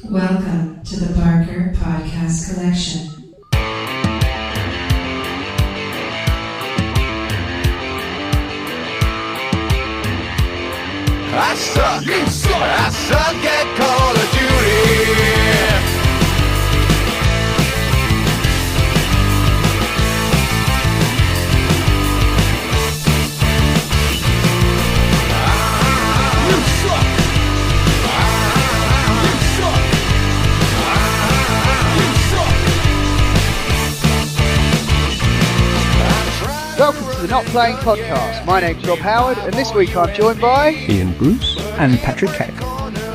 Welcome to the Barker Podcast Collection. I suck, you suck, I suck at Call of Duty. You suck. You suck. You suck. Welcome to the Not Playing Podcast. My name's Rob Howard, and this week I'm joined by Ian Bruce and Patrick Keck.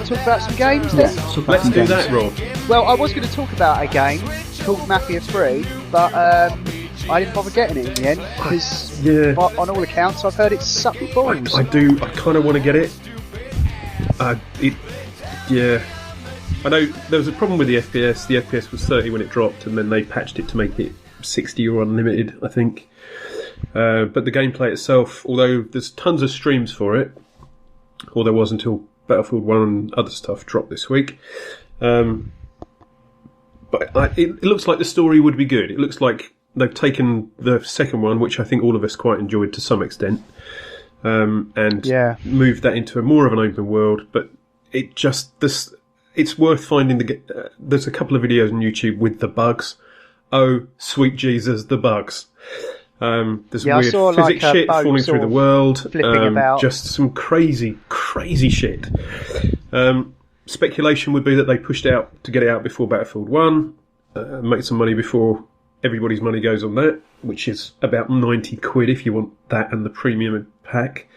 talk about some games then. Let's do that, Rob. Well, I was going to talk about a game called Mafia 3, but I didn't bother getting it in the end because on all accounts I've heard it sucked balls. I kind of want to get it. I know there was a problem with the FPS. The FPS was 30 when it dropped, and then they patched it to make it 60 or unlimited, I think. But the gameplay itself, although there's tons of streams for it, or there was until Battlefield 1 and other stuff dropped this week. But it looks like the story would be good. It looks like they've taken the second one, which I think all of us quite enjoyed to some extent, and moved that into more of an open world. But it's worth finding there's a couple of videos on YouTube with the bugs. Oh, sweet Jesus, the bugs. There's weird physics shit falling through the world. About. Just some crazy shit. Speculation would be that they pushed out to get it out before Battlefield 1, make some money before everybody's money goes on that, which is about 90 quid if you want that and the premium pack.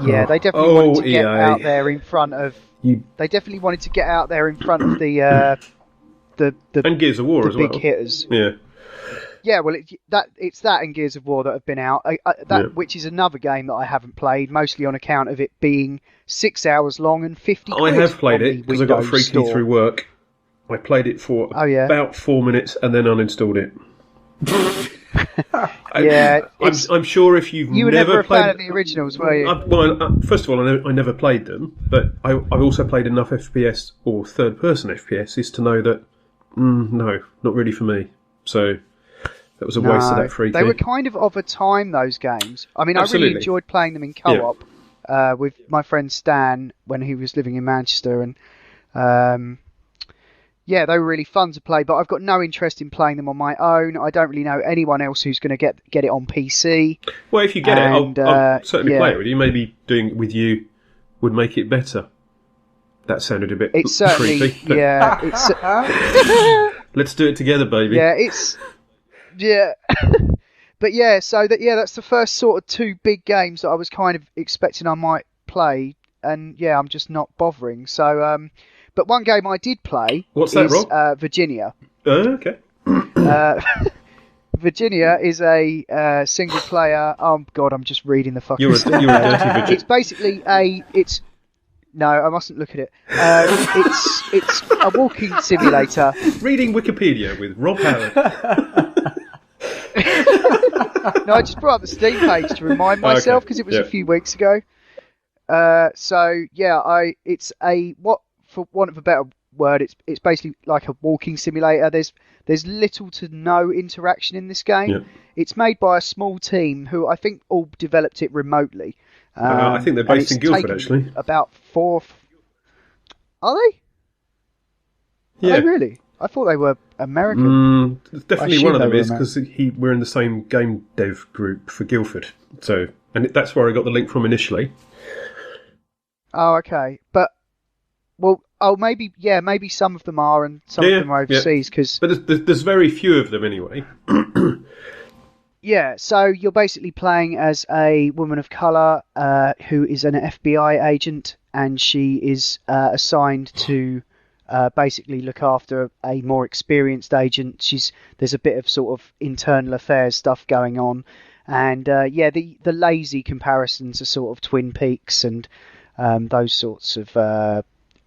Yeah, they definitely wanted to get EA. out there in front of. They definitely wanted to get out there in front of the and Gears of War the as well. big hitters. Yeah. Yeah, well, it's that and Gears of War that have been out, which is another game that I haven't played, mostly on account of it being 6 hours long and 50 quid. I have played it because I got a free store. key through work. I played it for about 4 minutes and then uninstalled it. I'm sure if you were never a fan of the originals, were you? First of all, I never played them, but I've also played enough FPS or third-person FPSs to know that no, not really for me. So that was a waste of that free key. They were kind of a time, those games. I mean, Absolutely. I really enjoyed playing them in co-op with my friend Stan when he was living in Manchester, and they were really fun to play. But I've got no interest in playing them on my own. I don't really know anyone else who's going to get it on PC. Well, if you get it, I'll certainly play it with you. Maybe doing it with you would make it better. That sounded a bit creepy. Yeah. Let's do it together, baby. Yeah, but that's the first sort of two big games that I was kind of expecting I might play, and I'm just not bothering. So, but one game I did play is Rob? Virginia. Okay. Virginia is a single player. Oh God, I'm just reading the fucking. You're a dirty Virginia. It's basically No, I mustn't look at it. It's a walking simulator. Reading Wikipedia with Rob Howard. No, I just brought up the Steam page to remind myself because it was a few weeks ago. It's for want of a better word, it's basically like a walking simulator. There's little to no interaction in this game. Yeah. It's made by a small team who I think all developed it remotely. I think they're based in Guildford, actually. About 4. Are they? Yeah. Are they really? I thought they were American. Definitely one of them is because we're in the same game dev group for Guildford. So, and that's where I got the link from initially. Oh, okay. But maybe some of them are, and some of them are overseas. But there's very few of them anyway. Yeah, so you're basically playing as a woman of colour who is an FBI agent, and she is assigned to basically look after a more experienced agent. There's a bit of sort of internal affairs stuff going on, and the lazy comparisons are sort of Twin Peaks and those sorts of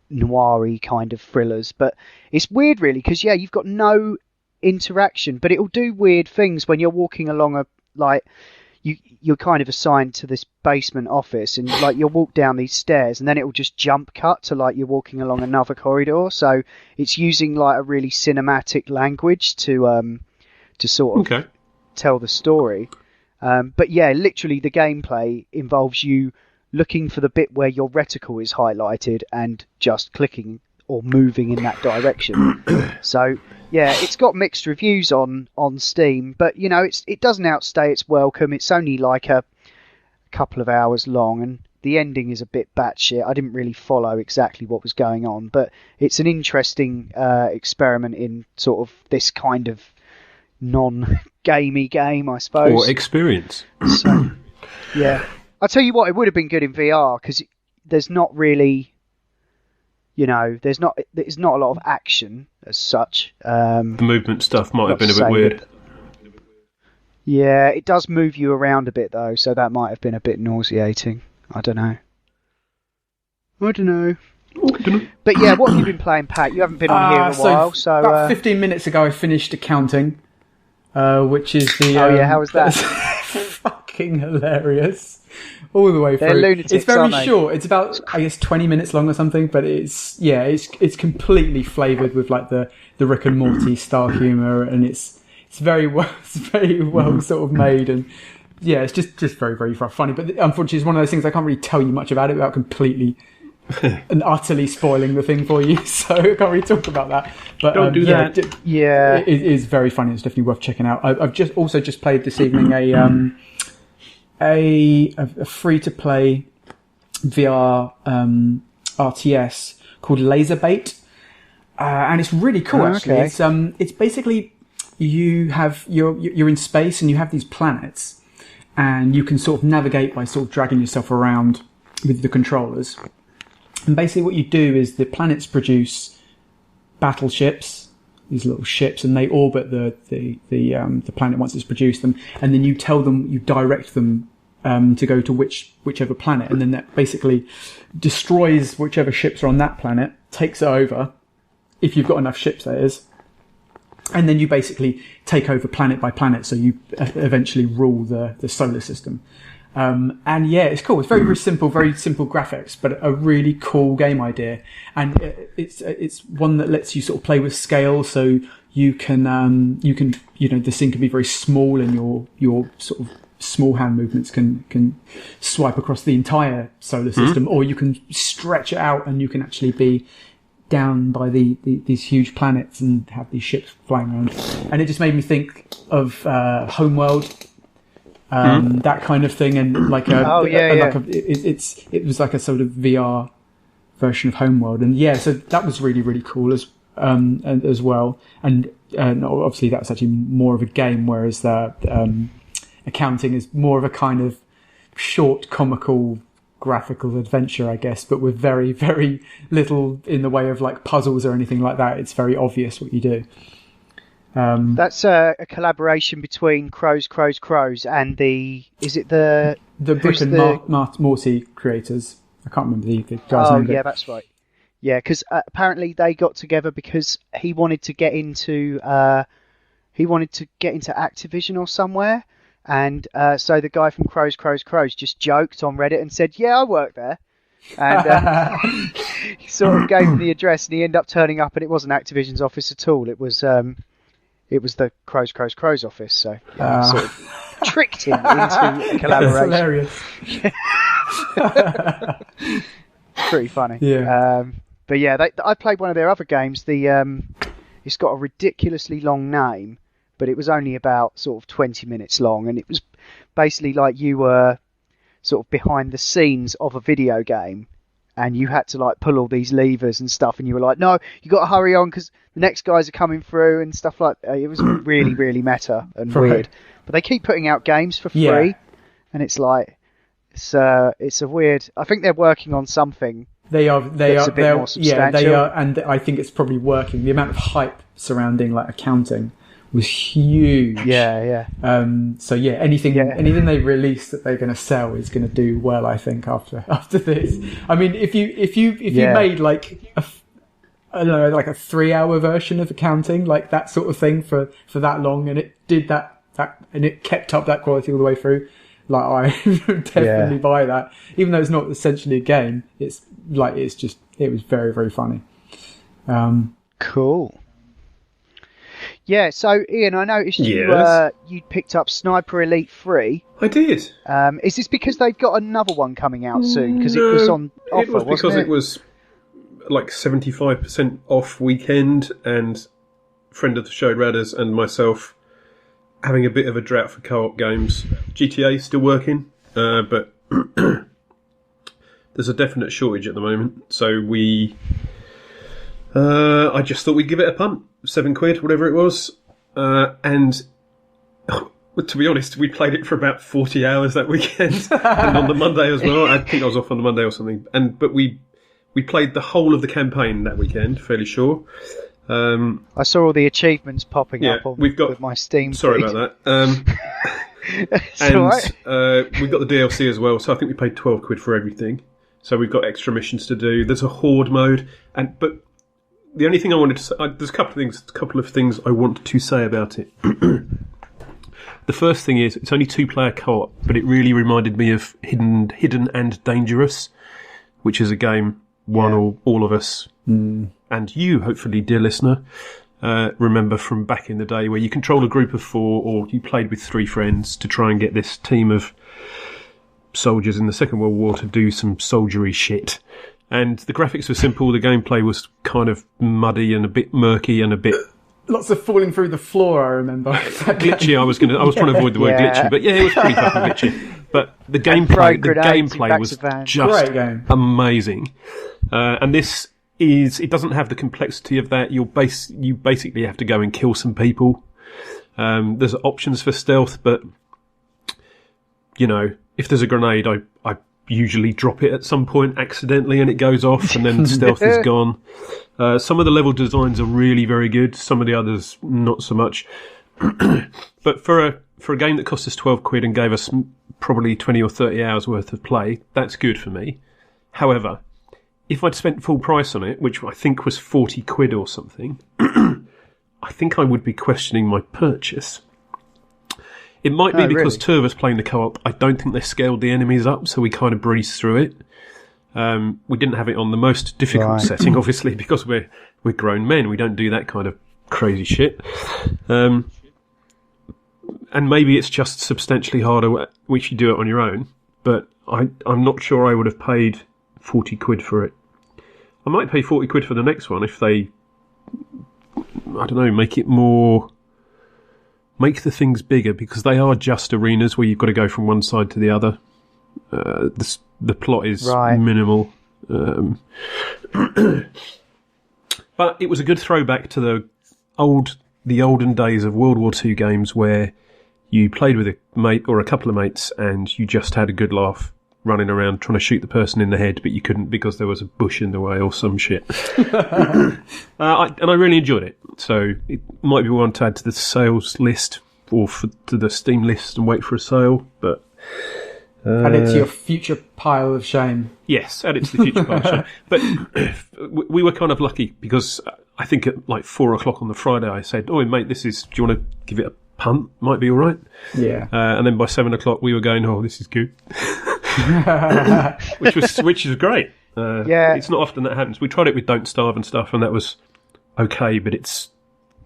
noir-y kind of thrillers. But it's weird, really, because you've got no interaction, but it'll do weird things when you're walking along you're kind of assigned to this basement office, and like you'll walk down these stairs, and then it will just jump cut to like you're walking along another corridor. So it's using like a really cinematic language to sort of tell the story. But yeah, literally the gameplay involves you looking for the bit where your reticle is highlighted and just clicking or moving in that direction. So yeah, it's got mixed reviews on Steam, but you know, it doesn't outstay its welcome. It's only like a couple of hours long, and the ending is a bit batshit. I didn't really follow exactly what was going on, but it's an interesting experiment in sort of this kind of non-gamey game, I suppose. Or experience. So, yeah. I'll tell you what, it would have been good in VR, because there's not really... You know, there's not a lot of action as such. The movement stuff might have been a bit weird. Yeah, it does move you around a bit though, so that might have been a bit nauseating. I don't know. But yeah, what have you been playing, Pat? You haven't been on here in a while, so about 15 minutes ago, I finished Accounting, which is the. Oh yeah, how was that? Fucking hilarious. All the way They're through. lunatics, it's very aren't they? short. It's about, I guess, 20 minutes long or something. But it's completely flavoured with like the Rick and Morty style humour, and it's very well sort of made, and yeah, it's just very very funny. But unfortunately, it's one of those things I can't really tell you much about it without completely and utterly spoiling the thing for you. So I can't really talk about that. But Don't do that. Yeah, it is very funny. It's definitely worth checking out. I've just played this evening a free-to-play VR RTS called Laserbait, and it's really cool. Actually, it's basically you're in space and you have these planets, and you can sort of navigate by sort of dragging yourself around with the controllers. And basically, what you do is the planets produce battleships, these little ships, and they orbit the planet once it's produced them, and then you direct them to go to whichever planet, and then that basically destroys whichever ships are on that planet, takes it over, if you've got enough ships, that is, and then you basically take over planet by planet, so you eventually rule the solar system. And yeah, it's cool. It's very simple graphics, but a really cool game idea. And it's one that lets you sort of play with scale, so you can this thing can be very small, and your sort of small hand movements can swipe across the entire solar system, or you can stretch it out and you can actually be down by these huge planets and have these ships flying around. And it just made me think of Homeworld, that kind of thing, and like it was like a sort of VR version of Homeworld, and yeah, so that was really really cool as well. And obviously that's actually more of a game, whereas the Accounting is more of a kind of short comical graphical adventure, I guess, but with very very little in the way of like puzzles or anything like that. It's very obvious what you do. That's a collaboration between Crows and the Rick and Morty creators. I can't remember the guy's name. Oh yeah, that's right. Yeah, because apparently they got together because he wanted to get into Activision or somewhere, and so the guy from Crows just joked on Reddit and said, "Yeah, I work there." And he sort of gave him the address, and he ended up turning up, and it wasn't Activision's office at all. It was the Crows office. So yeah, sort of tricked him into a collaboration. That's hilarious. Pretty funny. Yeah. But yeah, I played one of their other games. It's got a ridiculously long name, but it was only about sort of 20 minutes long, and it was basically like you were sort of behind the scenes of a video game, and you had to like pull all these levers and stuff, and you were like, no, you got to hurry on because the next guys are coming through and stuff like that. It was really really meta and weird, but they keep putting out games for free, and it's like it's a weird. I think they're working on something. They are more substantial. Yeah, they are, and I think it's probably working. The amount of hype surrounding like Accounting was huge. Yeah. So yeah, anything they release that they're going to sell is going to do well, I think, after this. I mean, if you made like a 3-hour version of Accounting, like that sort of thing for that long, and it did that and it kept up that quality all the way through, Like I would definitely buy that, even though it's not essentially a game. It was very, very funny. Cool. Yeah, so Ian, I noticed Yes. you picked up Sniper Elite 3. I did. Is this because they've got another one coming out soon? Because it was on offer, it was because wasn't it was like 75% off weekend, and friend of the show, Radders, and myself having a bit of a drought for co-op games. GTA still working, but there's a definite shortage at the moment. So I just thought we'd give it a punt. £7, whatever it was. And to be honest, we played it for about 40 hours that weekend. And on the Monday as well. I think I was off on the Monday or something. But we played the whole of the campaign that weekend, fairly sure. I saw all the achievements popping up on with my Steam Sorry feed. about that. We've got the DLC as well, so I think we paid £12 for everything. So we've got extra missions to do. There's a horde mode, but the only thing I wanted to say, there's a couple of things I want to say about it. The first thing is it's only 2-player co-op, but it really reminded me of Hidden and Dangerous, which is a game all of us, and you, hopefully, dear listener, remember from back in the day, where you control a group of 4, or you played with 3 friends to try and get this team of soldiers in the Second World War to do some soldiery shit. And the graphics were simple, the gameplay was kind of muddy and a bit murky and a bit... Lots of falling through the floor, I remember. Glitchy, I was trying to avoid the word glitchy, but yeah, it was pretty fucking glitchy. But the gameplay was just amazing. And this is, it doesn't have the complexity of that. You basically have to go and kill some people. There's options for stealth, but, you know, if there's a grenade, I usually drop it at some point accidentally and it goes off and then stealth is gone. Some of the level designs are really very good. Some of the others, not so much. But for a game that cost us £12 and gave us probably 20 or 30 hours worth of play, that's good for me. However, if I'd spent full price on it, which I think was £40 or something, I think I would be questioning my purchase. It might be because two of us playing the co-op, I don't think they scaled the enemies up, so we kind of breezed through it. We didn't have it on the most difficult setting, obviously, because we're grown men. We don't do that kind of crazy shit. And maybe it's just substantially harder if you do it on your own, but I'm not sure I would have paid £40 for it. I might pay £40 for the next one if they, I don't know, make the things bigger, because they are just arenas where you've got to go from one side to the other. The plot is minimal. But it was a good throwback to the olden days of World War II games where you played with a mate or a couple of mates and you just had a good laugh running around trying to shoot the person in the head, but you couldn't because there was a bush in the way or some shit. And I really enjoyed it. So it might be one to add to the sales list or to the Steam list and wait for a sale, but... add it to your future pile of shame. Yes, add it to the future pile of shame. But we were kind of lucky because I think at like 4 o'clock on the Friday I said, "Oh, mate, do you want to give it a punt? Might be all right." Yeah. And then by 7 o'clock we were going, "Oh, this is good." which is great. It's not often that happens. We tried it with Don't Starve and stuff, and that was okay, but it's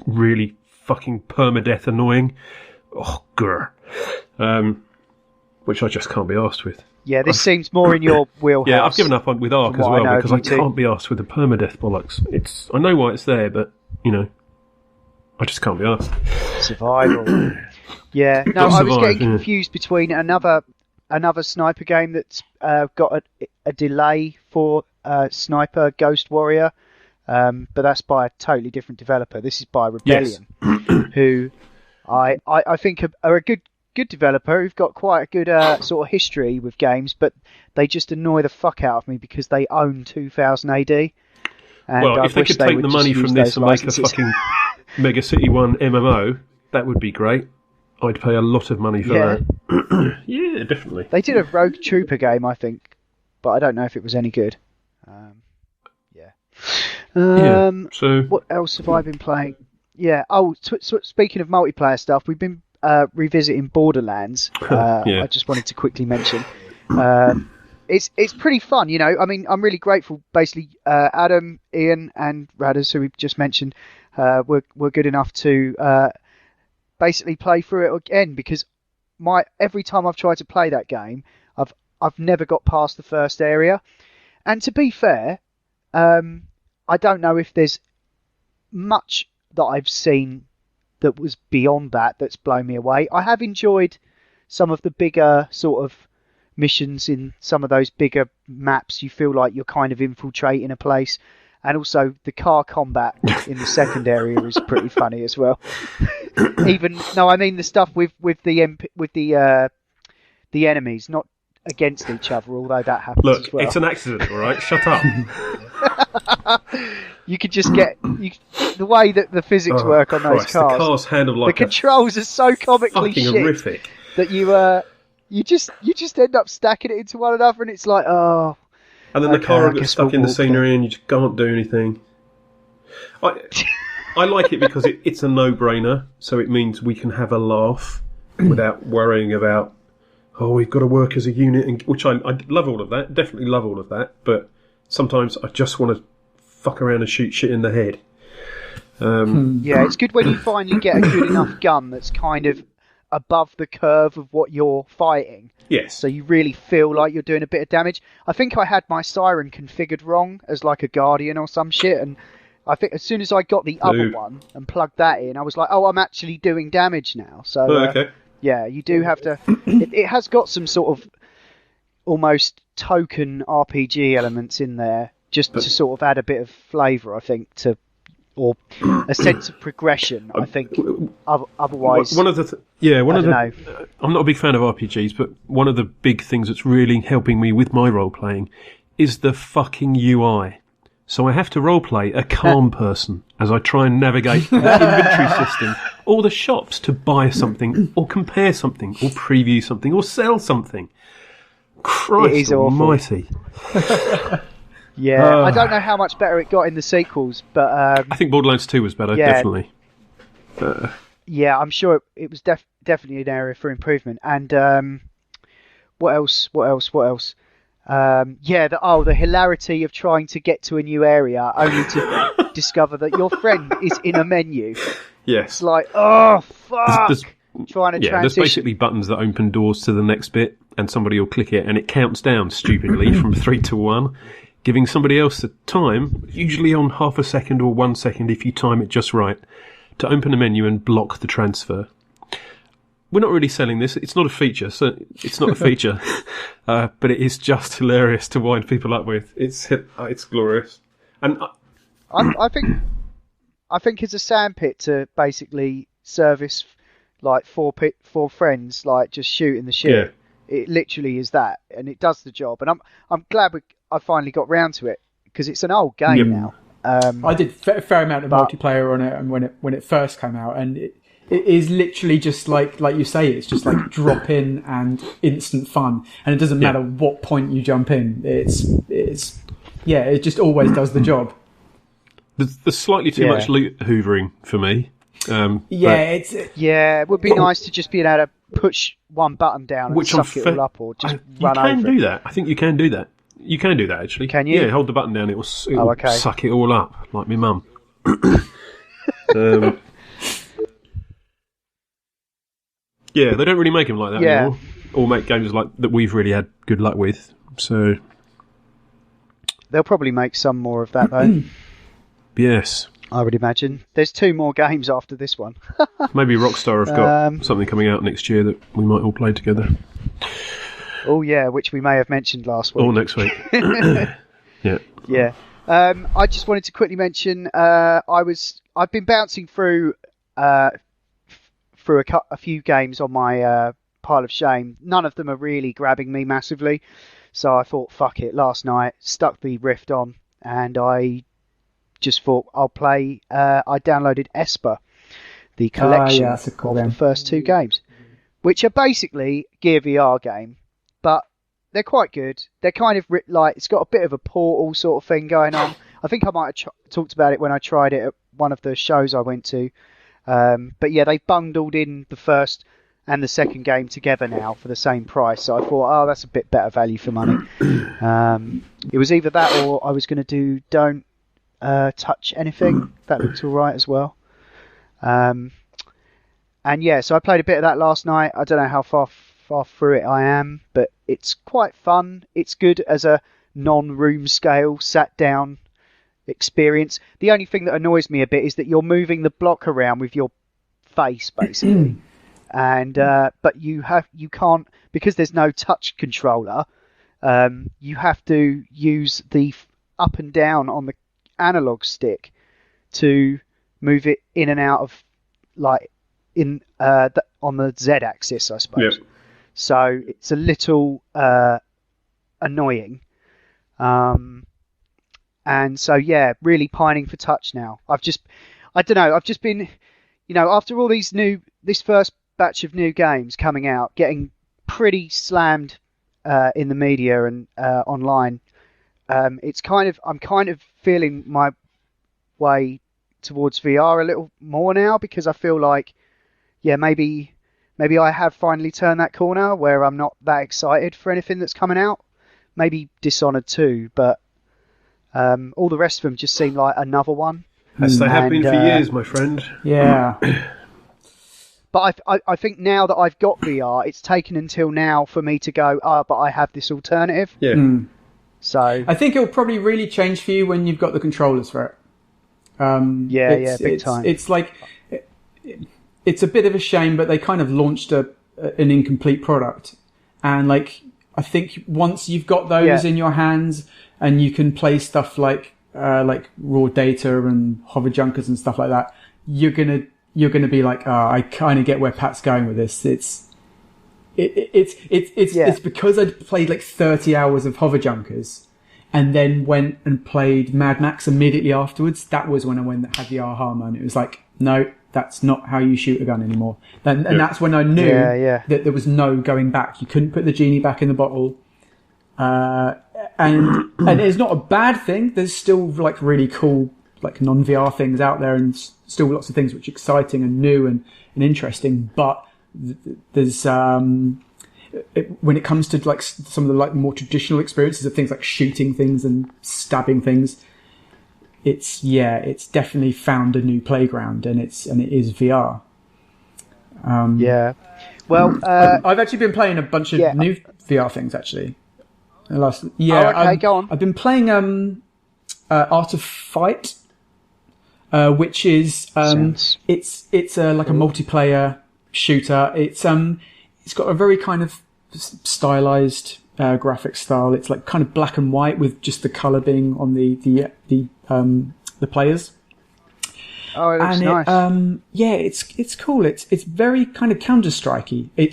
really fucking permadeath annoying. Oh, grr. Which I just can't be arsed with. Yeah, this seems more in your wheelhouse. Yeah, I've given up with Ark as well because I can't be arsed with the permadeath bollocks. I know why it's there, but, you know, I just can't be arsed. Survival. Yeah, no, I was getting confused between another sniper game that's got a delay for Sniper Ghost Warrior, but that's by a totally different developer. This is by Rebellion, who I think are a good developer who've got quite a good sort of history with games, but they just annoy the fuck out of me because they own 2000 AD. And well, if they could take the money from this and make a fucking Mega City 1 MMO, that would be great. I'd pay a lot of money for that. Yeah, definitely. They did a Rogue Trooper game, I think, but I don't know if it was any good. So what else have I been playing? Yeah. Oh, speaking of multiplayer stuff, we've been revisiting Borderlands. Yeah. I just wanted to quickly mention. It's pretty fun, you know. I mean, I'm really grateful. Basically, Adam, Ian, and Radders, who we've just mentioned, were good enough to basically play through it again, because every time I've tried to play that game, I've never got past the first area. And to be fair, I don't know if there's much that I've seen that was beyond that's blown me away. I have enjoyed some of the bigger sort of missions in some of those bigger maps. You feel like you're kind of infiltrating a place, and also the car combat in the second area is pretty funny as well. I mean the stuff with the enemies, not against each other, although that happens Look, as well. it's an accident, all right? Shut up. You could just get the way that the physics work on those Christ, cars. The cars handle like the controls are so comically fucking shit horrific. that you just end up stacking it into one another, and it's like, oh. And then okay, the car I will get guess stuck we'll in the walk scenery, and you just can't do anything. I like it because it's a no-brainer, so it means we can have a laugh without worrying about, we've got to work as a unit, which I love all of that, definitely love all of that, but sometimes I just want to fuck around and shoot shit in the head. Yeah, it's good when you finally get a good enough gun that's kind of above the curve of what you're fighting. Yes. So you really feel like you're doing a bit of damage. I think I had my siren configured wrong as like a guardian or some shit, and I think as soon as I got the other one and plugged that in, I was like, I'm actually doing damage now. So okay. Yeah, you do have to. It has got some sort of almost token RPG elements in there, just to sort of add a bit of flavour, I think, or a sense of progression. I think. Otherwise, I'm not a big fan of RPGs, but one of the big things that's really helping me with my role playing is the fucking UI. So I have to roleplay a calm person as I try and navigate the inventory system, or the shops to buy something, or compare something, or preview something, or sell something. Christ almighty. Yeah, I don't know how much better it got in the sequels, but I think Borderlands 2 was better, definitely. Yeah, I'm sure it was definitely an area for improvement. And what else? The hilarity of trying to get to a new area only to discover that your friend is in a menu. Yes. It's like, oh, fuck! Trying to transition. There's basically buttons that open doors to the next bit, and somebody will click it, and it counts down stupidly from 3 to 1, giving somebody else the time, usually on half a second or 1 second if you time it just right, to open a menu and block the transfer. We're not really selling this. It's not a feature. So it's not a feature, but it is just hilarious to wind people up with. It's glorious, and I think it's a sandpit to basically service like four friends, like just shooting the shit. Yeah. It literally is that, and it does the job. And I'm glad I finally got round to it, because it's an old game now. I did a fair amount of multiplayer on it, and when it first came out, and it is literally just like you say, it's just like drop in and instant fun, and it doesn't matter what point you jump in. It just always does the job. There's slightly too much loot hoovering for me. It would be nice to just be able to push one button down and suck it all up, or just run over. You can do that. I think you can do that. You can do that, actually. Can you? Yeah, hold the button down. It will suck it all up, like my mum. Yeah, they don't really make them like that anymore. Or make games like that we've really had good luck with. So they'll probably make some more of that, though. Yes. I would imagine. There's 2 more games after this one. Maybe Rockstar have got something coming out next year that we might all play together. Oh yeah, which we may have mentioned last week. Or next week. Yeah. Yeah. I just wanted to quickly mention I've been bouncing through a few games on my pile of shame. None of them are really grabbing me massively, so I thought, fuck it. Last night, stuck the Rift on, and I just thought I'll play. I downloaded Esper, the collection of the first 2 games, which are basically Gear VR game, but they're quite good. They're kind of like, it's got a bit of a Portal sort of thing going on. I think I might have talked about it when I tried it at one of the shows I went to. But yeah, they bundled in the first and the second game together now for the same price. So I thought, oh, that's a bit better value for money. It was either that or I was going to do Don't Touch Anything. That looked all right as well. And yeah, so I played a bit of that last night. I don't know how far through it I am, but it's quite fun. It's good as a non-room scale, sat down experience. The only thing that annoys me a bit is that you're moving the block around with your face, basically. And but you can't, because there's no touch controller. You have to use the up and down on the analog stick to move it in and out of, like, in on the Z axis, I suppose. Yep. So it's a little annoying. And so yeah, really pining for touch now. I've just been, after all this first batch of new games coming out, getting pretty slammed in the media and online. I'm kind of feeling my way towards VR a little more now, because I feel like, yeah, maybe I have finally turned that corner where I'm not that excited for anything that's coming out. Maybe Dishonored 2, but all the rest of them just seem like another one. As they have been for years, my friend. Yeah. But I think now that I've got VR, it's taken until now for me to go, but I have this alternative. Yeah. So I think it'll probably really change for you when you've got the controllers for it. Big time. It's like, it's a bit of a shame, but they kind of launched an incomplete product. And like, I think once you've got those in your hands and you can play stuff like raw data and hover junkers and stuff like that, you're gonna be like, I kind of get where Pat's going with this. It's because I'd played like 30 hours of hover junkers and then went and played Mad Max immediately afterwards. That was when I had the aha moment. It was like, no, that's not how you shoot a gun anymore. And that's when I knew that there was no going back. You couldn't put the genie back in the bottle. And it's not a bad thing. There's still like really cool, like non-VR things out there, and still lots of things which are exciting and new and interesting. But there's, when it comes to like some of the like more traditional experiences of things like shooting things and stabbing things, it's definitely found a new playground, and it is VR. Well, I've actually been playing a bunch of new VR things actually. Go on. I've been playing Art of Fight, which is it's like a multiplayer shooter. It's got a very kind of stylized graphic style. It's like kind of black and white with just the color being on the players. Oh, it looks nice. It's cool. It's very kind of Counter-Strikey. You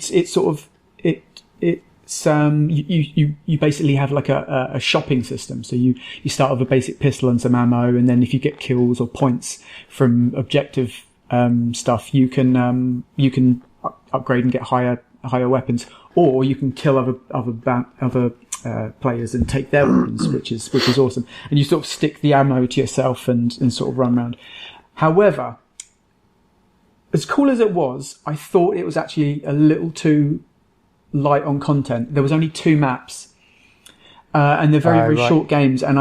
basically have like a shopping system. So you start with a basic pistol and some ammo, and then if you get kills or points from objective stuff, you can upgrade and get higher weapons, or you can kill other players and take their weapons, which is awesome. And you sort of stick the ammo to yourself and sort of run around. However, as cool as it was, I thought it was actually a little too light on content. There was only 2 maps, and they're very short games. And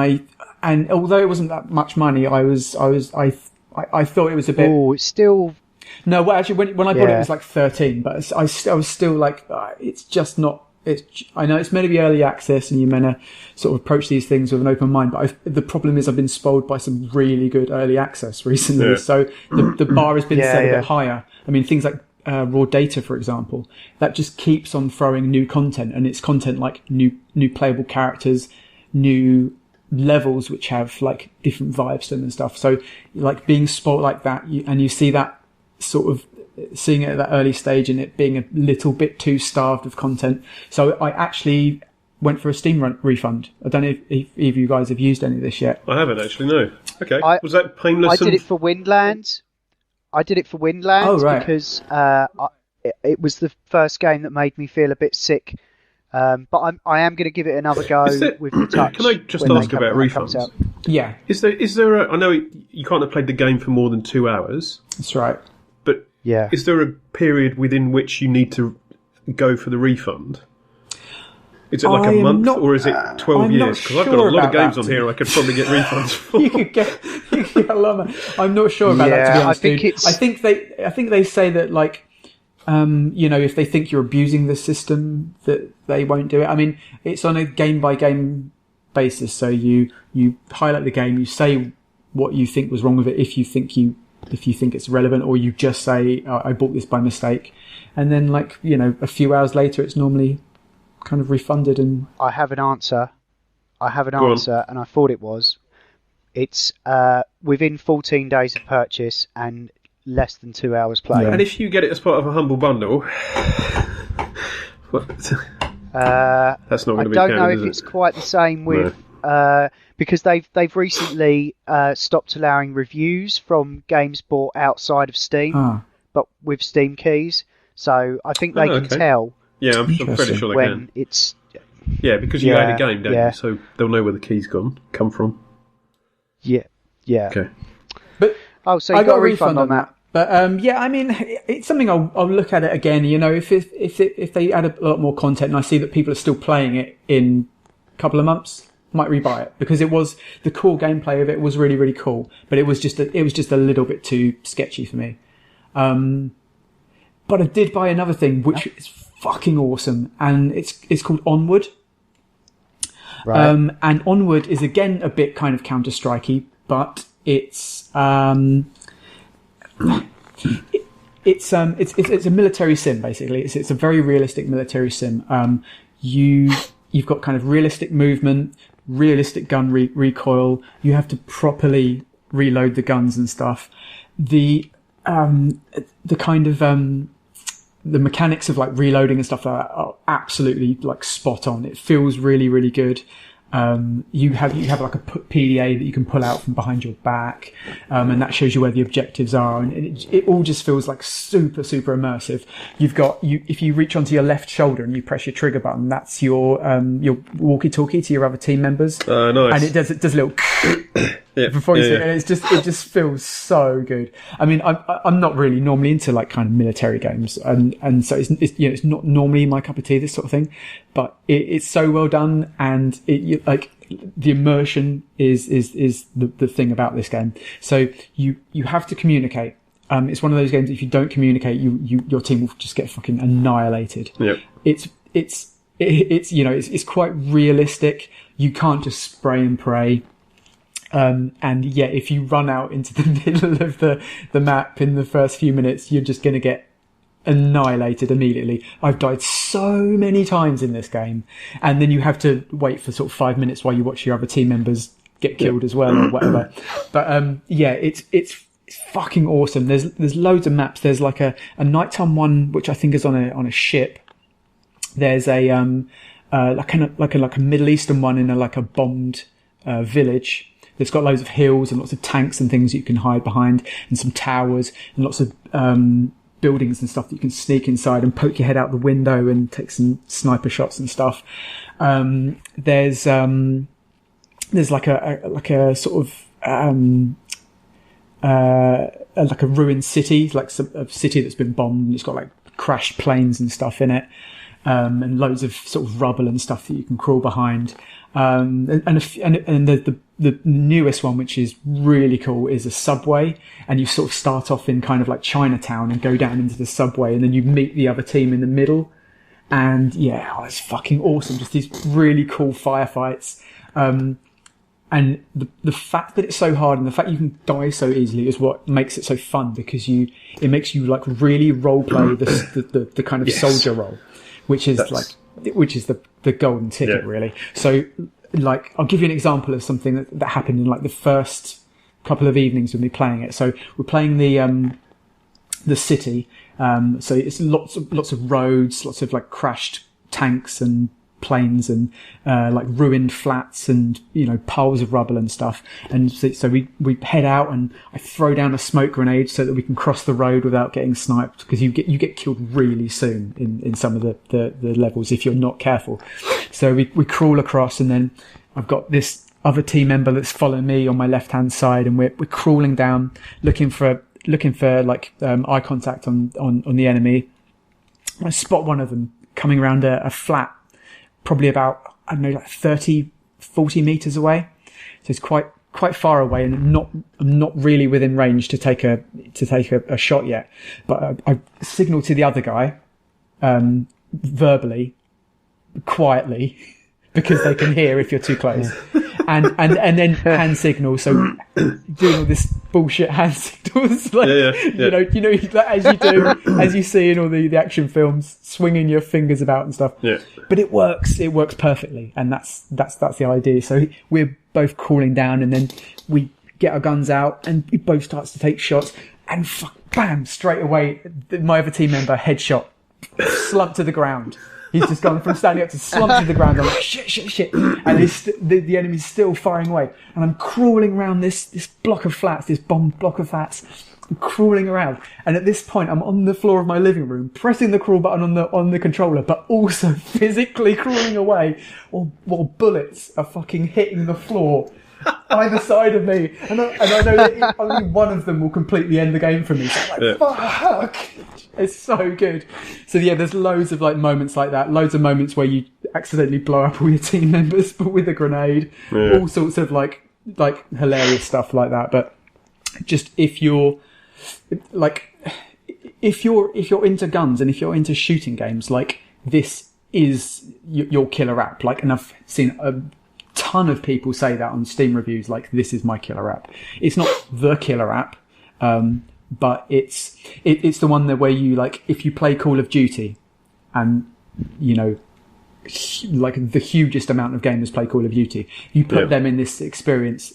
although it wasn't that much money, I thought it was a bit. Oh, it's still. No, well, actually, when I bought it was like 13, but I was still like, it's just not. I know it's meant to be early access, and you're meant to sort of approach these things with an open mind. But the problem is, I've been spoiled by some really good early access recently, so the bar has been set a bit higher. I mean, things like raw data, for example, that just keeps on throwing new content, and it's content like new playable characters, new levels which have like different vibes to them and stuff. So like being spoiled like that, and you see that sort of seeing it at that early stage and it being a little bit too starved of content. So I actually went for a Steam refund. I don't know if either of you guys have used any of this yet. I haven't actually, no. Okay. Was that painless? I did it for Windlands. Because it was the first game that made me feel a bit sick. But I am going to give it another go with the touch. Can I just ask about refunds? Yeah. Is there I know you can't have played the game for more than 2 hours. That's right. But Yeah. Is there a period within which you need to go for the refund? Is it like a month, or is it 12 years? Because I've got a lot of games on here I could probably get refunds for. you could get a lot of. I'm not sure about that, to be honest. I think they say that, like, if they think you're abusing the system, that they won't do it. I mean, it's on a game by game basis. So you highlight the game, you say what you think was wrong with it, if you think it's relevant, or you just say, I bought this by mistake, and then, like, a few hours later, it's normally kind of refunded. And I have an answer, and I thought it was. It's within 14 days of purchase and less than 2 hours play. And if you get it as part of a humble bundle, that's not going to be. I don't know if it's quite the same with because they've recently stopped allowing reviews from games bought outside of Steam, but with Steam keys. So I think they can tell. Yeah, I'm pretty sure they when can. It's because you own a game, don't you? So they'll know where the key's come from. Yeah. Okay. But so you got a refund on that. But I mean, it's something I'll look at it again. If they add a lot more content, and I see that people are still playing it in a couple of months, might rebuy it, because it was the core gameplay of it was really, really cool, but it was just a little bit too sketchy for me. But I did buy another thing which is fucking awesome, and it's called Onward. Right. And Onward is again a bit kind of Counter-Strikey, but it's it's a military sim, basically. It's a very realistic military sim. You've got kind of realistic movement, realistic gun recoil. You have to properly reload the guns and stuff. The kind of the mechanics of, like, reloading and stuff like that are absolutely, like, spot on. It feels really, really good. You have like a PDA that you can pull out from behind your back, and that shows you where the objectives are, and it all just feels like super, super immersive. If you reach onto your left shoulder and you press your trigger button, that's your walkie-talkie to your other team members. Nice. And it does a little before you and it just feels so good. I mean, I'm not really normally into, like, kind of military games, and so it's not normally my cup of tea, this sort of thing, but it's so well done, and like, the immersion is the thing about this game. So you have to communicate. It's one of those games, if you don't communicate, your team will just get fucking annihilated. Yep. It's quite realistic. You can't just spray and pray. And if you run out into the middle of the map in the first few minutes, you're just going to get annihilated immediately. I've died so many times in this game, and then you have to wait for sort of 5 minutes while you watch your other team members get killed as well, or whatever. But it's fucking awesome. There's loads of maps. There's like a nighttime one which I think is on a ship. There's a like a Middle Eastern one in a bombed village. It's got loads of hills and lots of tanks and things that you can hide behind, and some towers and lots of buildings and stuff that you can sneak inside and poke your head out the window and take some sniper shots and stuff. There's like a sort of like a ruined city, like a city that's been bombed, and it's got, like, crashed planes and stuff in it, and loads of sort of rubble and stuff that you can crawl behind. And the newest one, which is really cool, is a subway, and you sort of start off in kind of like Chinatown and go down into the subway, and then you meet the other team in the middle, and it's fucking awesome. Just these really cool firefights, and the fact that it's so hard and the fact you can die so easily is what makes it so fun, because it makes you, like, really role play the kind of soldier role, which is the golden ticket, really. So, like, I'll give you an example of something that happened in, like, the first couple of evenings with me playing it. So we're playing the city. So it's lots of roads, lots of, like, crashed tanks and planes, and like ruined flats, and piles of rubble and stuff. And so we head out, and I throw down a smoke grenade so that we can cross the road without getting sniped, because you get killed really soon in some of the levels if you're not careful. So we crawl across, and then I've got this other team member that's following me on my left hand side, and we're crawling down looking for looking for like eye contact on the enemy. I spot one of them coming around a flat, probably about, I don't know, like 30, 40 meters away. So it's quite far away, and I'm not really within range to take a shot yet. But I signal to the other guy, verbally, quietly, because they can hear if you're too close. And then hand signal, so doing all this bullshit hand signals, like you know, as you see in all the action films, swinging your fingers about and stuff. Yeah. But it works perfectly, and that's the idea. So we're both cooling down, and then we get our guns out, and we both starts to take shots, and bam, straight away, my other team member headshot, slumped to the ground. He's just gone from standing up to slump to the ground. I'm like, shit. And the enemy's still firing away. And I'm crawling around this block of flats, this bombed block of flats. I'm crawling around. And at this point, I'm on the floor of my living room, pressing the crawl button on the controller, but also physically crawling away while bullets are fucking hitting the floor either side of me. And I know that only one of them will completely end the game for me. So I'm like, fuck! It's so good. So yeah, there's loads of like moments like that. Loads of moments where you accidentally blow up all your team members, but with a grenade. Yeah. All sorts of like hilarious stuff like that. But just if you're into guns and if you're into shooting games, like this is your killer app. Like, and I've seen a ton of people say that on Steam reviews, like, this is my killer app. It's not the killer app, but it's the one that where you, like, if you play Call of Duty, and, you know, like the hugest amount of gamers play Call of Duty, you put them in this experience,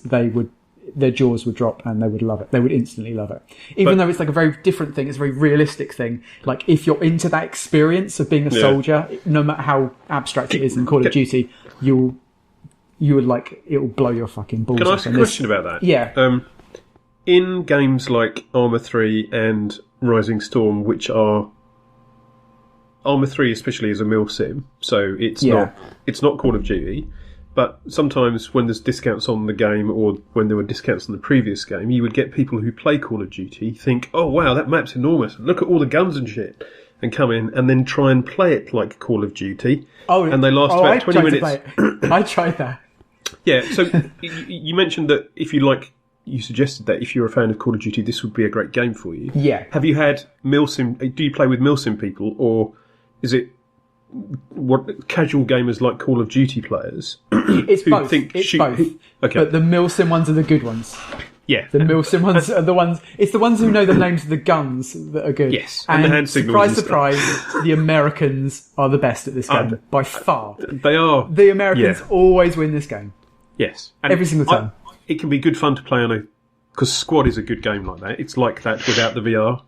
their jaws would drop and they would love it. They would instantly love it. Even though it's like a very different thing, it's a very realistic thing. Like, if you're into that experience of being a soldier, no matter how abstract it is in Call of Duty, you would like, it will blow your fucking balls off. Can I ask a question about that? Yeah. In games like Arma 3 and Rising Storm, which are... Arma 3 especially is a mil sim, so it's not Call of Duty, but sometimes when there's discounts on the game, or when there were discounts on the previous game, you would get people who play Call of Duty think, oh wow, that map's enormous, look at all the guns and shit, and come in and then try and play it like Call of Duty, and they last about 20 minutes. I tried that. Yeah, so you mentioned that you suggested that if you're a fan of Call of Duty, this would be a great game for you. Yeah. Have you had milsim? Do you play with milsim people, or is it what casual gamers like Call of Duty players? It's both. Both. Okay. But the milsim ones are the good ones. Yeah. The milsim ones are the ones. It's the ones who know the names of the guns that are good. Yes. And the hand surprise, signals. surprise, the Americans are the best at this game by far. They are. The Americans always win this game. Yes. And every single time. It can be good fun to play on because Squad is a good game like that. It's like that without the VR,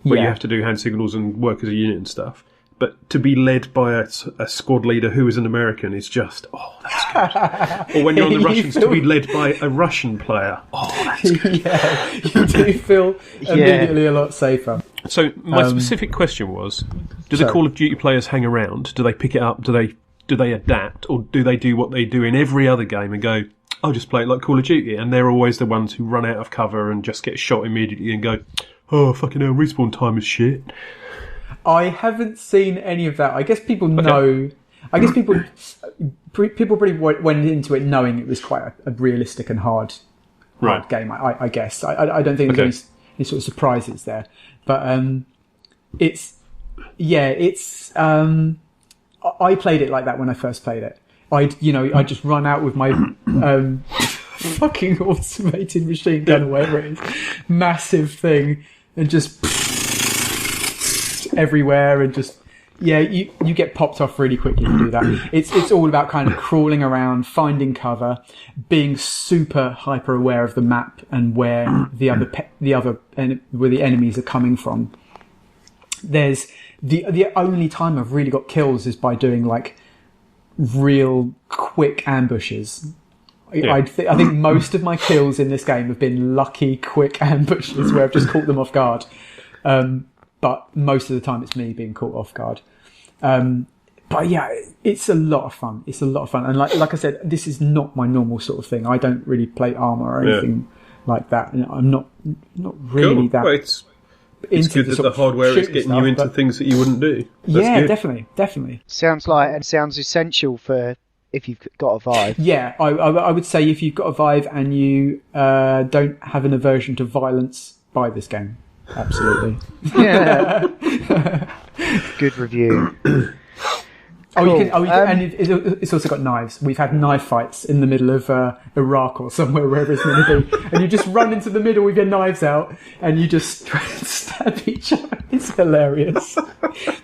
where you have to do hand signals and work as a unit and stuff. But to be led by a squad leader who is an American is just, that's good. Or when you're on the Russians, to be led by a Russian player. Oh, that's good. Yeah, you do feel immediately a lot safer. So my specific question was, do the Call of Duty players hang around? Do they pick it up? Do they adapt? Or do they do what they do in every other game and go, I'll just play it like Call of Duty? And they're always the ones who run out of cover and just get shot immediately and go, oh, fucking hell, respawn time is shit. I haven't seen any of that. I guess people know. I guess people pretty went into it knowing it was quite a realistic and hard game. I guess. I don't think there's any sort of surprises there. But it's. I played it like that when I first played it. I just run out with my fucking automated machine gun or whatever it is, massive thing, and just everywhere, and just you get popped off really quickly to do that. It's all about kind of crawling around, finding cover, being super hyper aware of the map and where where the enemies are coming from. There's the only time I've really got kills is by doing like real quick ambushes. I think most of my kills in this game have been lucky quick ambushes where I've just caught them off guard. But most of the time it's me being caught off guard. But yeah, it's a lot of fun. And like I said, this is not my normal sort of thing. I don't really play Arma or anything like that. And I'm not really Cool. that Well, it's into good that sort the of hardware is shooting getting stuff, you into but things that you wouldn't do. That's yeah, good. definitely. Sounds essential for if you've got a Vive. Yeah, I would say if you've got a Vive and you don't have an aversion to violence, buy this game. Absolutely. Yeah. Good review. Cool. And it's also got knives. We've had knife fights in the middle of Iraq or somewhere, wherever it's meant to be, and you just run into the middle with your knives out, and you just try and stab each other. It's hilarious.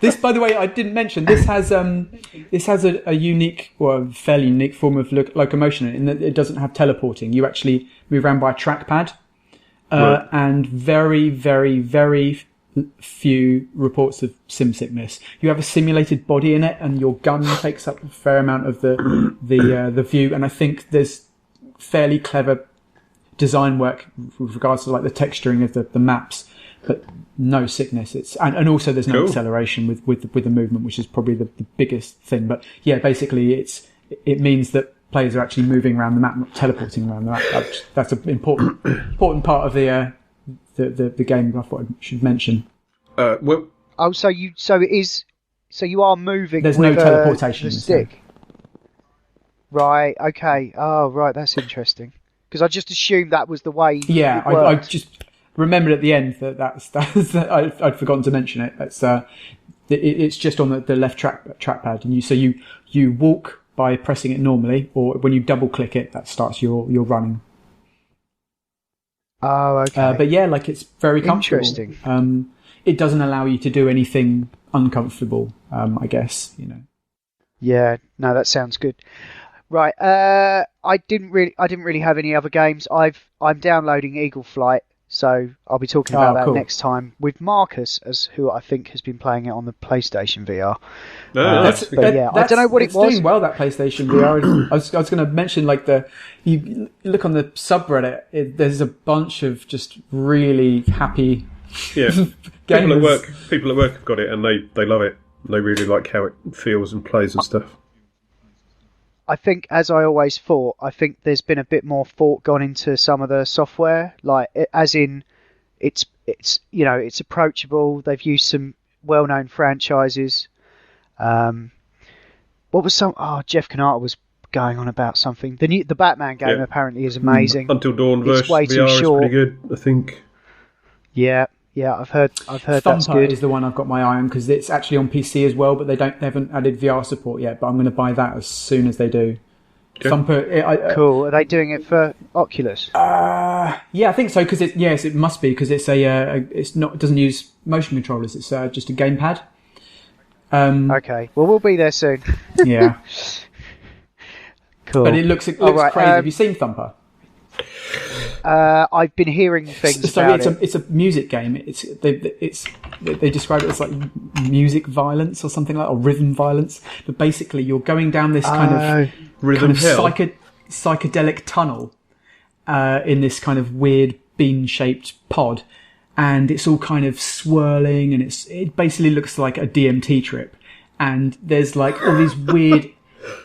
This, by the way, I didn't mention. This has a unique, or fairly unique form of locomotion in that it doesn't have teleporting. You actually move around by a trackpad, Right. and very, very, very few reports of sim sickness. You have a simulated body in it, and your gun takes up a fair amount of the view. And I think there's fairly clever design work with regards to like the texturing of the maps, but no sickness. And also there's no Cool. acceleration with the movement, which is probably the biggest thing. But yeah, basically it means that players are actually moving around the map, not teleporting around the map. That's an important part of the game. I thought I should mention. Well, Oh, so you are moving. There's with no teleportation the in this stick. Right. Okay. Oh, right. That's interesting. Because I just assumed that was the way. Yeah, it I worked. just remembered at the end that's I'd forgotten to mention it. It's just on the left trackpad, and you walk by pressing it normally, or when you double click it, that starts your running. Oh, okay. But yeah, like it's very comfortable. Interesting. It doesn't allow you to do anything uncomfortable. I guess Yeah. No, that sounds good. Right. I didn't really have any other games. I'm downloading Eagle Flight, so I'll be talking about that cool. next time with Marcus, who I think has been playing it on the PlayStation VR. no, That's- But yeah, I don't know what it it's was. doing well, that PlayStation VR. I was going to mention, like, you look on the subreddit, there's a bunch of just really happy yeah. gamers. People at work have got it, and they love it. They really like how it feels and plays and stuff. I think, as I always thought, I think there's been a bit more thought gone into some of the software, as in it's approachable. They've used some well-known franchises. What was Jeff Canata was going on about something. The Batman game Yeah. apparently is amazing. Until Dawn It's version way too VR is short. pretty good, I think. Yeah, I've heard that's Thumper good. is the one I've got my eye on, because it's actually on PC as well, but they haven't added VR support yet. But I'm going to buy that as soon as they do. Okay. Thumper, Cool. Are they doing it for Oculus? yeah, I think so, because it must be, because it doesn't use motion controllers. It's just a gamepad. Okay. Well, we'll be there soon. Yeah, Cool. but it looks All right, crazy. Have you seen Thumper? I've been hearing things So about it. it's a music game. They describe it as like music violence or something like, or rhythm violence. But basically, you're going down this kind of Rhythm hell. psychedelic tunnel in this kind of weird bean-shaped pod, and it's all kind of swirling, and it basically looks like a DMT trip. And there's like all these weird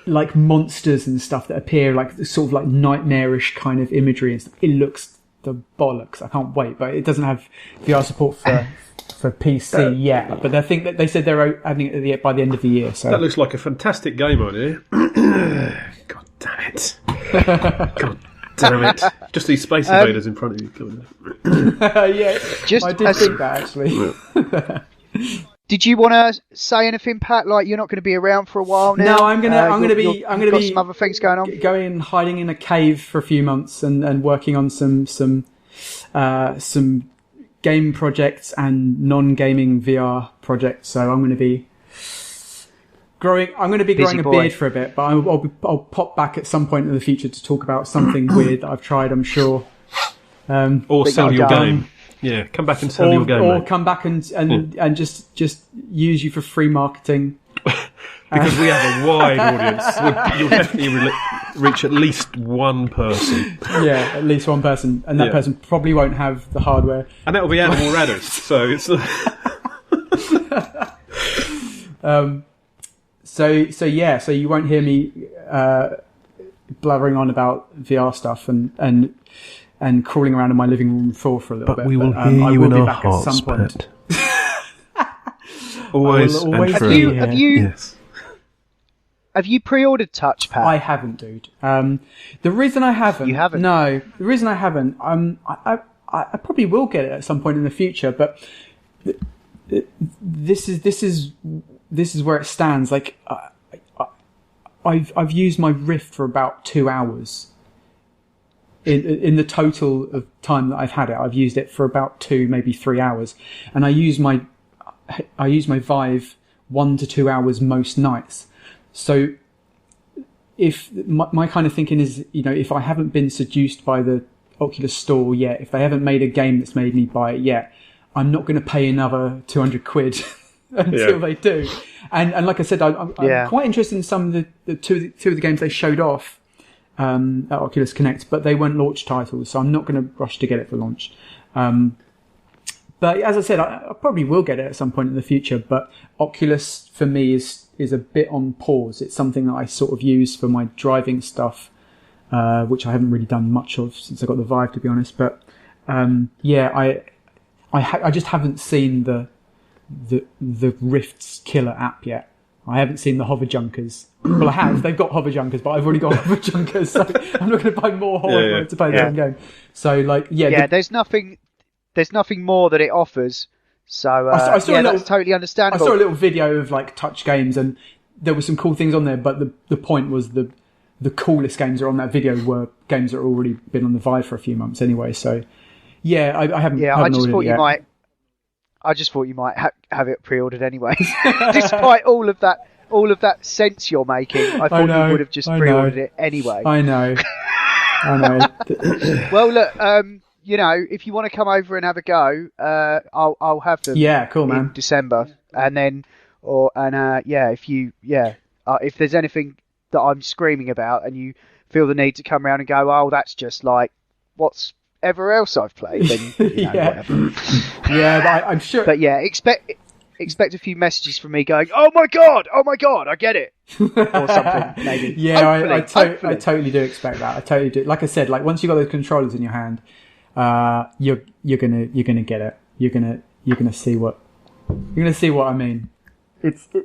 like monsters and stuff that appear, like sort of like nightmarish kind of imagery and stuff. It looks the bollocks. I can't wait, but it doesn't have VR support for PC yet. But I think that they said they're adding it by the end of the year. So That looks like a fantastic game idea. God damn it. God damn it. Just these Space Invaders in front of you. yeah, Just I did as- think that actually. Did you want to say anything, Pat? Like, you're not going to be around for a while now. No, I'm gonna You've got some other things going on. going hiding in a cave for a few months and working on some game projects and non-gaming VR projects. So I'm going to be growing a Busy boy. beard for a bit, but I'll pop back at some point in the future to talk about something weird that I've tried, I'm sure. Or sell got your done. game. Yeah, come back and sell your game. Or mate. come back and just use you for free marketing. Because we have a wide audience. You'll definitely reach at least one person. Yeah, at least one person, and that Yeah. person probably won't have the hardware. And that'll be Animal Radders. So it's... So you won't hear me blathering on about VR stuff, and and crawling around in my living room floor for a little bit. But we will I hear you will in be our back at some hearts, point. Pet. Always and always forever. be Have here. you Yes. have you pre-ordered Touchpad? I haven't, dude. The reason I haven't... You haven't? No. The reason I haven't... I probably will get it at some point in the future, but this is where it stands. Like, I've used my Rift for about 2 hours. In the total of time that I've had it, I've used it for about 2, maybe 3 hours, and I use my Vive 1 to 2 hours most nights. So, if my kind of thinking is, if I haven't been seduced by the Oculus Store yet, if they haven't made a game that's made me buy it yet, I'm not going to pay another 200 quid until they do. And like I said, I'm quite interested in some of the two of the games they showed off at Oculus Connect, but they weren't launch titles, so I'm not going to rush to get it for launch. But as I said, I probably will get it at some point in the future, but Oculus for me is a bit on pause. It's something that I sort of use for my driving stuff, which I haven't really done much of since I got the Vive, to be honest. But I just haven't seen the Rift's killer app yet. I haven't seen the hover junkers. Well, I have. They've got hover junkers, but I've already got hover junkers, so I'm not going to buy more hardware to play the same game. So, there's nothing more that it offers. So I saw that's totally understandable. I saw a little video of like touch games, and there were some cool things on there. But the point was the coolest games that are on that video were games that have already been on the Vive for a few months anyway. So I haven't. Yeah, I just thought you might. I just thought you might have it pre-ordered anyway, despite all of that sense you're making. I thought you would have just pre-ordered it anyway. I know. Well, look, if you want to come over and have a go, I'll have them. Yeah, cool, man. In December, and then, if there's anything that I'm screaming about, and you feel the need to come around and go, oh, that's just like what's ever else I've played, then whatever. But I'm sure. But yeah, expect a few messages from me going, oh my god, I get it, or something maybe. Yeah, I totally do expect that. I totally do. Like I said, like once you've got those controllers in your hand, you're gonna get it. You're gonna see what I mean. It's see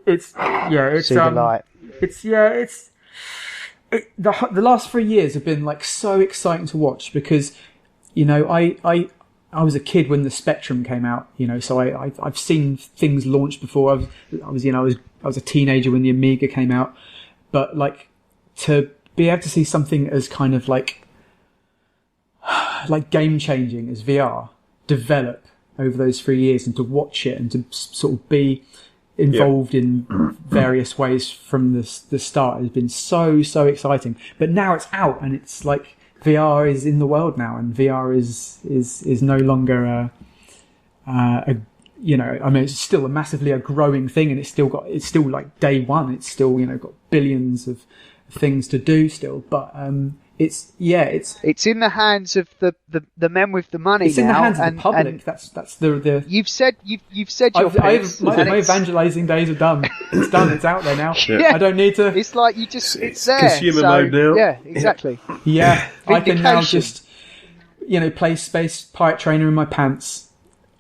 the light. The last 3 years have been like so exciting to watch because, I was a kid when the Spectrum came out, so I've seen things launched before. I was a teenager when the Amiga came out, but like to be able to see something as kind of like game changing as VR develop over those 3 years, and to watch it and to sort of be involved in various ways from the start has been so exciting. But now it's out, and it's like VR is in the world now, and VR is no longer it's still a growing thing, and it's still like day one. It's still got billions of things to do still, but it's in the hands of the men with the money. It's now, in the hands of and the public. That's the. You've said your piece. My evangelizing days are done. It's done. It's out there now. Yeah. I don't need to. It's like it's there. Consumer mode now. Yeah, exactly. Yeah, I can now Vindication. just play Space Pirate Trainer in my pants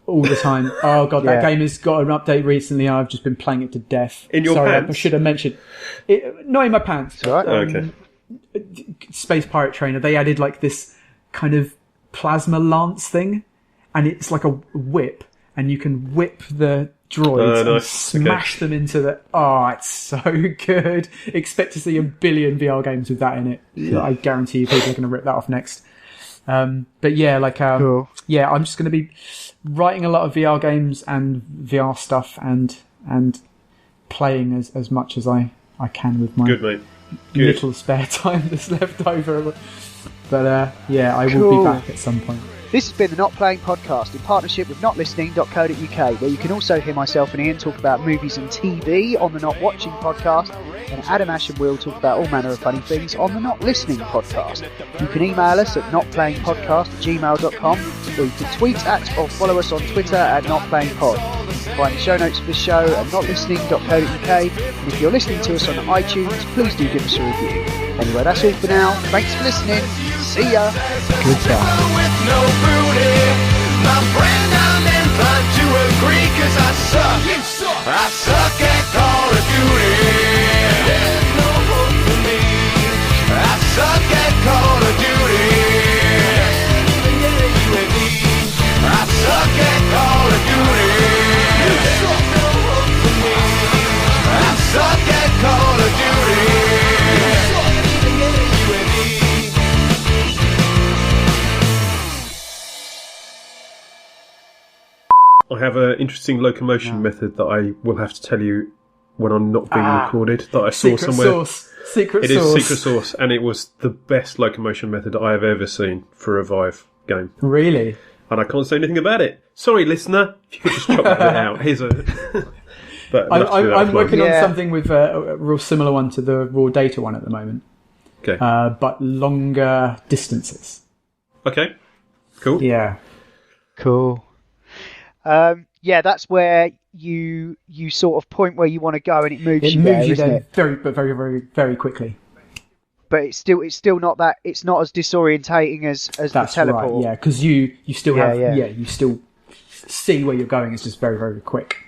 all the time. Oh god, that game has got an update recently. I've just been playing it to death. In your pants? I should have mentioned it. Not in my pants. It's all right. Okay. Space Pirate Trainer, they added like this kind of plasma lance thing, and it's like a whip, and you can whip the droids and smash them into the... Oh, it's so good. Expect to see a billion VR games with that in it. I guarantee you people are going to rip that off next. But yeah, cool. Yeah, I'm just going to be writing a lot of VR games and VR stuff and playing as much as I can with my... Good, mate. Good. Little spare time that's left over. But I will be back at some point. This has been the Not Playing Podcast in partnership with notlistening.co.uk, where you can also hear myself and Ian talk about movies and TV on the Not Watching Podcast, and Adam, Ash and Will talk about all manner of funny things on the Not Listening Podcast. You can email us at notplayingpodcast@gmail.com, or you can tweet at or follow us on Twitter at notplayingpod. You can find the show notes for the show at notlistening.co.uk, and if you're listening to us on iTunes, please do give us a review. Anyway, that's all for now. Thanks for listening. See ya. Goodbye. With no booty. My friend, I'm inclined to agree, 'cause I suck. You suck. I suck at Call of Duty. There's no hope for me. I suck at Call of Duty. Even get a UAV. I suck at Call of Duty. You suck. No hope for me. I suck at Call of Duty. You suck. Even get a UAV. I have an interesting locomotion method that I will have to tell you when I'm not being recorded that I saw Secret somewhere. sauce. Secret It is sauce. secret sauce, and it was the best locomotion method I have ever seen for a Vive game. Really? And I can't say anything about it. Sorry, listener. If you could just chop that bit out. Here's a... But we'll have to do that I'm offline. working on Yeah. something with a real similar one to the raw data one at the moment, Okay. but longer distances. Okay. Cool. Yeah. Cool. Yeah, that's where you sort of point where you want to go, and it moves It you moves there, you isn't there it? very, very quickly. But it's still not that. It's not as disorientating as the That's teleport. right. Yeah, because you still Yeah, have yeah. you still see where you're going. It's just very, very quick.